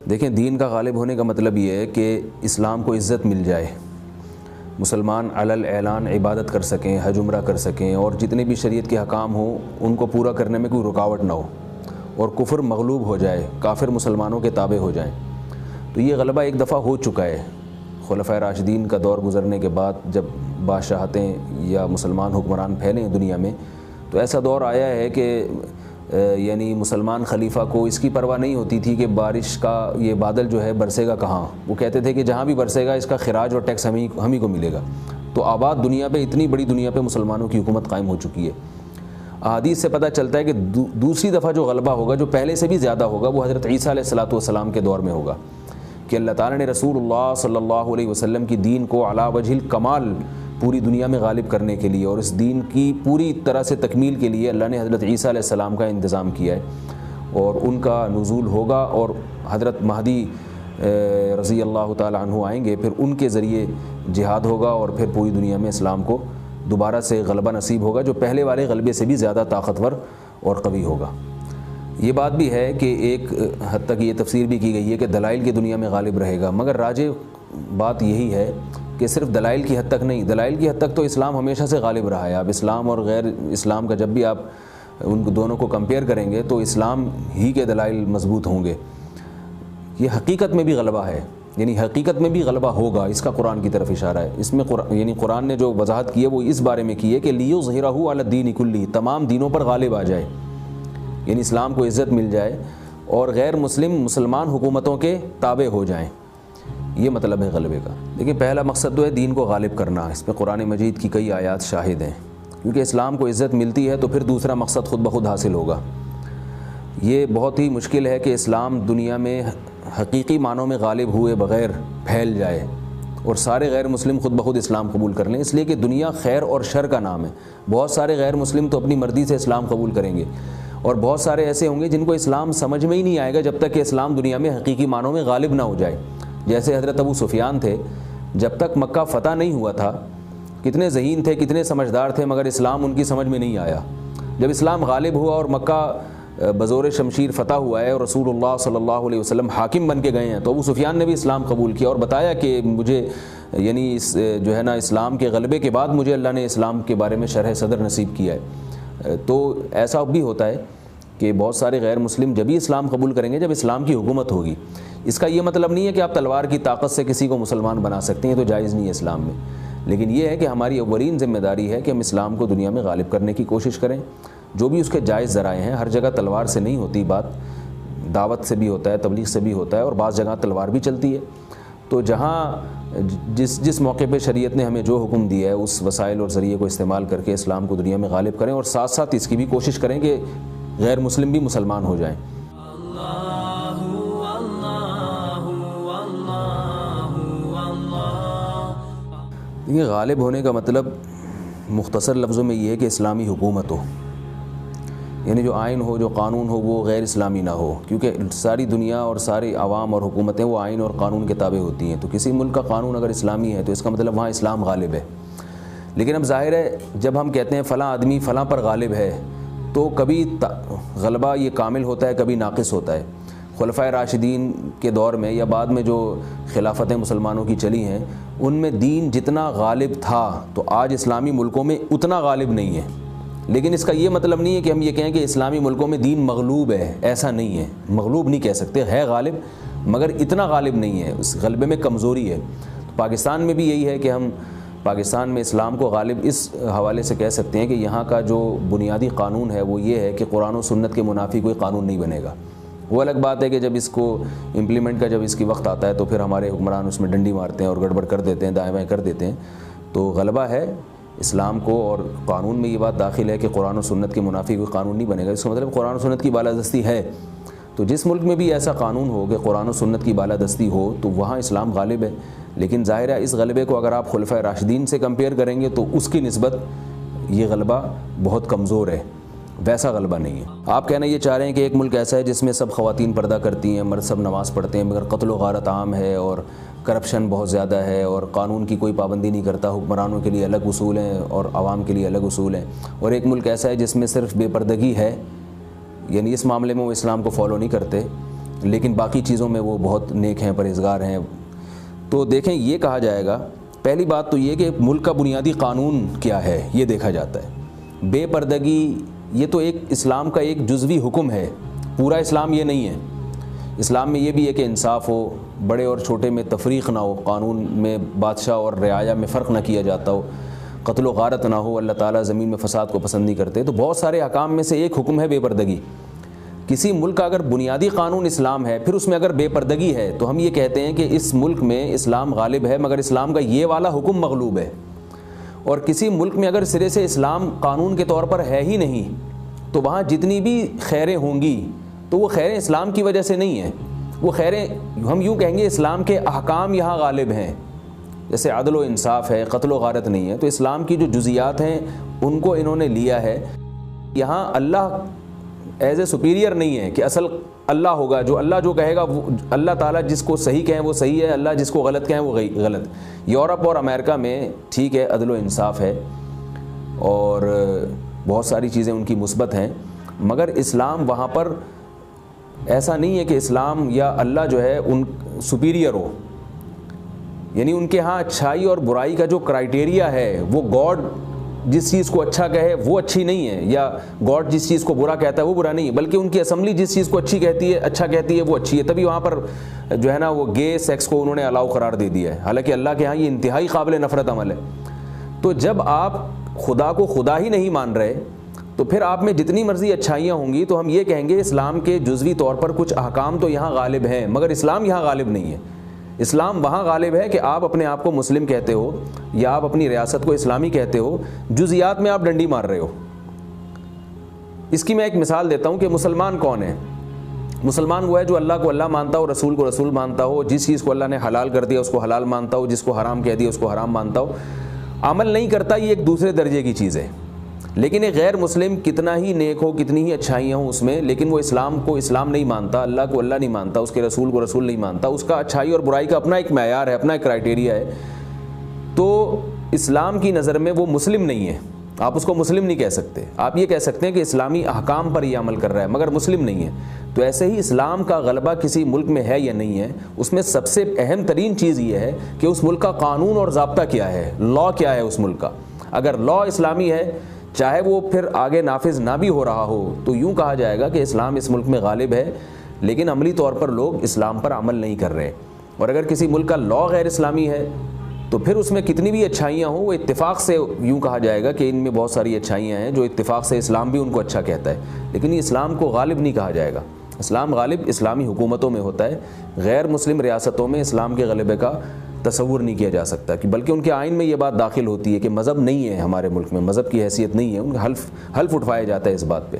دیکھیں، دین کا غالب ہونے کا مطلب یہ ہے کہ اسلام کو عزت مل جائے، مسلمان علل اعلان عبادت کر سکیں، حج عمرہ کر سکیں، اور جتنے بھی شریعت کے حکام ہوں ان کو پورا کرنے میں کوئی رکاوٹ نہ ہو، اور کفر مغلوب ہو جائے، کافر مسلمانوں کے تابع ہو جائیں۔ تو یہ غلبہ ایک دفعہ ہو چکا ہے خلفائے راشدین کا دور گزرنے کے بعد، جب بادشاہتیں یا مسلمان حکمران پھیلے ہیں دنیا میں، تو ایسا دور آیا ہے کہ یعنی مسلمان خلیفہ کو اس کی پرواہ نہیں ہوتی تھی کہ بارش کا یہ بادل جو ہے برسے گا کہاں۔ وہ کہتے تھے کہ جہاں بھی برسے گا اس کا خراج اور ٹیکس ہم ہی کو ملے گا۔ تو آباد دنیا پہ، اتنی بڑی دنیا پہ مسلمانوں کی حکومت قائم ہو چکی ہے۔ احادیث سے پتہ چلتا ہے کہ دوسری دفعہ جو غلبہ ہوگا، جو پہلے سے بھی زیادہ ہوگا، وہ حضرت عیسیٰ علیہ السلام کے دور میں ہوگا، کہ اللہ تعالیٰ نے رسول اللہ صلی اللہ علیہ وسلم کی دین کو علی وجہ الکمال پوری دنیا میں غالب کرنے کے لیے، اور اس دین کی پوری طرح سے تکمیل کے لیے اللہ نے حضرت عیسیٰ علیہ السلام کا انتظام کیا ہے، اور ان کا نزول ہوگا، اور حضرت مہدی رضی اللہ تعالی عنہ آئیں گے، پھر ان کے ذریعے جہاد ہوگا، اور پھر پوری دنیا میں اسلام کو دوبارہ سے غلبہ نصیب ہوگا، جو پہلے والے غلبے سے بھی زیادہ طاقتور اور قوی ہوگا۔ یہ بات بھی ہے کہ ایک حد تک یہ تفسیر بھی کی گئی ہے کہ دلائل کی دنیا میں غالب رہے گا، مگر راجح بات یہی ہے کہ صرف دلائل کی حد تک نہیں، دلائل کی حد تک تو اسلام ہمیشہ سے غالب رہا ہے۔ اب اسلام اور غیر اسلام کا جب بھی آپ ان دونوں کو کمپیئر کریں گے تو اسلام ہی کے دلائل مضبوط ہوں گے۔ یہ حقیقت میں بھی غلبہ ہے، یعنی حقیقت میں بھی غلبہ ہوگا، اس کا قرآن کی طرف اشارہ ہے۔ اس میں یعنی قرآن نے جو وضاحت کی ہے وہ اس بارے میں کی ہے کہ لیظہرہ علی الدین کلہ، تمام دینوں پر غالب آ جائے، یعنی اسلام کو عزت مل جائے اور غیر مسلمان حکومتوں کے تابع ہو جائیں۔ یہ مطلب ہے غلبے کا۔ لیکن پہلا مقصد تو ہے دین کو غالب کرنا، اس پہ قرآن مجید کی کئی آیات شاہد ہیں، کیونکہ اسلام کو عزت ملتی ہے تو پھر دوسرا مقصد خود بخود حاصل ہوگا۔ یہ بہت ہی مشکل ہے کہ اسلام دنیا میں حقیقی معنوں میں غالب ہوئے بغیر پھیل جائے اور سارے غیر مسلم خود بخود اسلام قبول کر لیں، اس لیے کہ دنیا خیر اور شر کا نام ہے۔ بہت سارے غیر مسلم تو اپنی مرضی سے اسلام قبول کریں گے، اور بہت سارے ایسے ہوں گے جن کو اسلام سمجھ میں ہی نہیں آئے گا جب تک کہ اسلام دنیا میں حقیقی معنوں میں غالب نہ ہو جائے۔ جیسے حضرت ابو سفیان تھے، جب تک مکہ فتح نہیں ہوا تھا، کتنے ذہین تھے، کتنے سمجھدار تھے، مگر اسلام ان کی سمجھ میں نہیں آیا۔ جب اسلام غالب ہوا اور مکہ بزور شمشیر فتح ہوا ہے اور رسول اللہ صلی اللہ علیہ وسلم حاکم بن کے گئے ہیں، تو ابو سفیان نے بھی اسلام قبول کیا اور بتایا کہ مجھے یعنی اس جو ہے نا اسلام کے غلبے کے بعد مجھے اللہ نے اسلام کے بارے میں شرح صدر نصیب کیا ہے۔ تو ایسا بھی ہوتا ہے کہ بہت سارے غیر مسلم جب ہی اسلام قبول کریں گے جب اسلام کی حکومت ہوگی۔ اس کا یہ مطلب نہیں ہے کہ آپ تلوار کی طاقت سے کسی کو مسلمان بنا سکتے ہیں، تو جائز نہیں ہے اسلام میں، لیکن یہ ہے کہ ہماری اولین ذمہ داری ہے کہ ہم اسلام کو دنیا میں غالب کرنے کی کوشش کریں، جو بھی اس کے جائز ذرائع ہیں۔ ہر جگہ تلوار سے نہیں ہوتی بات، دعوت سے بھی ہوتا ہے، تبلیغ سے بھی ہوتا ہے، اور بعض جگہ تلوار بھی چلتی ہے۔ تو جہاں جس موقع پہ شریعت نے ہمیں جو حکم دیا ہے اس وسائل اور ذریعے کو استعمال کر کے اسلام کو دنیا میں غالب کریں، اور ساتھ ساتھ اس کی بھی کوشش کریں کہ غیر مسلم بھی مسلمان ہو جائیں۔ یہ غالب ہونے کا مطلب مختصر لفظوں میں یہ ہے کہ اسلامی حکومت ہو، یعنی جو آئین ہو، جو قانون ہو، وہ غیر اسلامی نہ ہو، کیونکہ ساری دنیا اور ساری عوام اور حکومتیں وہ آئین اور قانون کے تابع ہوتی ہیں۔ تو کسی ملک کا قانون اگر اسلامی ہے تو اس کا مطلب وہاں اسلام غالب ہے۔ لیکن اب ظاہر ہے جب ہم کہتے ہیں فلاں آدمی فلاں پر غالب ہے، تو کبھی غلبہ یہ کامل ہوتا ہے، کبھی ناقص ہوتا ہے۔ خلفائے راشدین کے دور میں یا بعد میں جو خلافتیں مسلمانوں کی چلی ہیں، ان میں دین جتنا غالب تھا تو آج اسلامی ملکوں میں اتنا غالب نہیں ہے۔ لیکن اس کا یہ مطلب نہیں ہے کہ ہم یہ کہیں کہ اسلامی ملکوں میں دین مغلوب ہے، ایسا نہیں ہے، مغلوب نہیں کہہ سکتے، ہے غالب مگر اتنا غالب نہیں ہے، اس غلبے میں کمزوری ہے۔ تو پاکستان میں بھی یہی ہے کہ ہم پاکستان میں اسلام کو غالب اس حوالے سے کہہ سکتے ہیں کہ یہاں کا جو بنیادی قانون ہے وہ یہ ہے کہ قرآن و سنت کے منافی کوئی قانون نہیں بنے گا۔ وہ الگ بات ہے کہ جب اس کو امپلیمنٹ کا جب اس کی وقت آتا ہے تو پھر ہمارے حکمران اس میں ڈنڈی مارتے ہیں اور گڑبڑ کر دیتے ہیں، دائیں بائیں کر دیتے ہیں۔ تو غلبہ ہے اسلام کو، اور قانون میں یہ بات داخل ہے کہ قرآن و سنت کے منافی کوئی قانون نہیں بنے گا۔ اس کا مطلب قرآن و سنت کی بالادستی ہے۔ تو جس ملک میں بھی ایسا قانون ہو کہ قرآن و سنت کی بالادستی ہو تو وہاں اسلام غالب ہے۔ لیکن ظاہر ہے اس غلبے کو اگر آپ خلفائے راشدین سے کمپیئر کریں گے تو اس کی نسبت یہ غلبہ بہت کمزور ہے، ویسا غلبہ نہیں ہے۔ آپ کہنا یہ چاہ رہے ہیں کہ ایک ملک ایسا ہے جس میں سب خواتین پردہ کرتی ہیں، مرد سب نماز پڑھتے ہیں، مگر قتل و غارت عام ہے اور کرپشن بہت زیادہ ہے اور قانون کی کوئی پابندی نہیں کرتا، حکمرانوں کے لیے الگ اصول ہیں اور عوام کے لیے الگ اصول ہیں، اور ایک ملک ایسا ہے جس میں صرف بے پردگی ہے، یعنی اس معاملے میں وہ اسلام کو فالو نہیں کرتے، لیکن باقی چیزوں میں وہ بہت نیک ہیں، پرہیزگار ہیں. تو دیکھیں یہ کہا جائے گا، پہلی بات تو یہ کہ ملک کا بنیادی قانون کیا ہے یہ دیکھا جاتا ہے. بے پردگی یہ تو ایک اسلام کا ایک جزوی حکم ہے، پورا اسلام یہ نہیں ہے. اسلام میں یہ بھی ہے کہ انصاف ہو، بڑے اور چھوٹے میں تفریق نہ ہو، قانون میں بادشاہ اور رعایا میں فرق نہ کیا جاتا ہو، قتل و غارت نہ ہو، اللہ تعالیٰ زمین میں فساد کو پسند نہیں کرتے. تو بہت سارے احکام میں سے ایک حکم ہے بے پردگی. کسی ملک کا اگر بنیادی قانون اسلام ہے، پھر اس میں اگر بے پردگی ہے تو ہم یہ کہتے ہیں کہ اس ملک میں اسلام غالب ہے، مگر اسلام کا یہ والا حکم مغلوب ہے. اور کسی ملک میں اگر سرے سے اسلام قانون کے طور پر ہے ہی نہیں تو وہاں جتنی بھی خیریں ہوں گی تو وہ خیریں اسلام کی وجہ سے نہیں ہیں، وہ خیریں ہم یوں کہیں گے اسلام کے احکام یہاں غالب ہیں. جیسے عدل و انصاف ہے، قتل و غارت نہیں ہے، تو اسلام کی جو جزیات ہیں ان کو انہوں نے لیا ہے. یہاں اللہ ایز اے سپیریئر نہیں ہے کہ اصل اللہ ہوگا، جو اللہ جو کہے گا وہ اللہ تعالیٰ جس کو صحیح کہیں وہ صحیح ہے، اللہ جس کو غلط کہیں وہ غلط. یورپ اور امریکہ میں ٹھیک ہے عدل و انصاف ہے اور بہت ساری چیزیں ان کی مثبت ہیں، مگر اسلام وہاں پر ایسا نہیں ہے کہ اسلام یا اللہ جو ہے ان سپیریئر ہو. یعنی ان کے ہاں اچھائی اور برائی کا جو کرائٹیریا ہے وہ گاڈ جس چیز کو اچھا کہے وہ اچھی نہیں ہے، یا گاڈ جس چیز کو برا کہتا ہے وہ برا نہیں ہے، بلکہ ان کی اسمبلی جس چیز کو اچھی کہتی ہے، اچھا کہتی ہے وہ اچھی ہے. تبھی وہاں پر جو ہے نا وہ گے سیکس کو انہوں نے الاؤ قرار دے دیا ہے، حالانکہ اللہ کے ہاں یہ انتہائی قابل نفرت عمل ہے. تو جب آپ خدا کو خدا ہی نہیں مان رہے تو پھر آپ میں جتنی مرضی اچھائیاں ہوں گی تو ہم یہ کہیں گے اسلام کے جزوی طور پر کچھ احکام تو یہاں غالب ہیں، مگر اسلام یہاں غالب نہیں ہے. اسلام وہاں غالب ہے کہ آپ اپنے آپ کو مسلم کہتے ہو یا آپ اپنی ریاست کو اسلامی کہتے ہو، جزیات میں آپ ڈنڈی مار رہے ہو. اس کی میں ایک مثال دیتا ہوں کہ مسلمان کون ہے. مسلمان وہ ہے جو اللہ کو اللہ مانتا ہو، رسول کو رسول مانتا ہو، جس چیز کو اللہ نے حلال کر دیا اس کو حلال مانتا ہو، جس کو حرام کہہ دیا اس کو حرام مانتا ہو. عمل نہیں کرتا، یہ ایک دوسرے درجے کی چیز ہے. لیکن ایک غیر مسلم کتنا ہی نیک ہو، کتنی ہی اچھائیاں ہوں اس میں، لیکن وہ اسلام کو اسلام نہیں مانتا، اللہ کو اللہ نہیں مانتا، اس کے رسول کو رسول نہیں مانتا، اس کا اچھائی اور برائی کا اپنا ایک معیار ہے، اپنا ایک کرائٹیریا ہے. تو اسلام کی نظر میں وہ مسلم نہیں ہے. آپ اس کو مسلم نہیں کہہ سکتے، آپ یہ کہہ سکتے ہیں کہ اسلامی احکام پر یہ عمل کر رہا ہے مگر مسلم نہیں ہے. تو ایسے ہی اسلام کا غلبہ کسی ملک میں ہے یا نہیں ہے، اس میں سب سے اہم ترین چیز یہ ہے کہ اس ملک کا قانون اور ضابطہ کیا ہے، لا کیا ہے اس ملک کا. اگر لا اسلامی ہے، چاہے وہ پھر آگے نافذ نہ بھی ہو رہا ہو، تو یوں کہا جائے گا کہ اسلام اس ملک میں غالب ہے، لیکن عملی طور پر لوگ اسلام پر عمل نہیں کر رہے. اور اگر کسی ملک کا لا غیر اسلامی ہے تو پھر اس میں کتنی بھی اچھائیاں ہوں وہ اتفاق سے یوں کہا جائے گا کہ ان میں بہت ساری اچھائیاں ہیں جو اتفاق سے اسلام بھی ان کو اچھا کہتا ہے، لیکن یہ اسلام کو غالب نہیں کہا جائے گا. اسلام غالب اسلامی حکومتوں میں ہوتا ہے، غیر مسلم ریاستوں میں اسلام کے غلبے کا تصور نہیں کیا جا سکتا، کہ بلکہ ان کے آئین میں یہ بات داخل ہوتی ہے کہ مذہب نہیں ہے ہمارے ملک میں، مذہب کی حیثیت نہیں ہے، ان کا حلف اٹھوایا جاتا ہے اس بات پہ.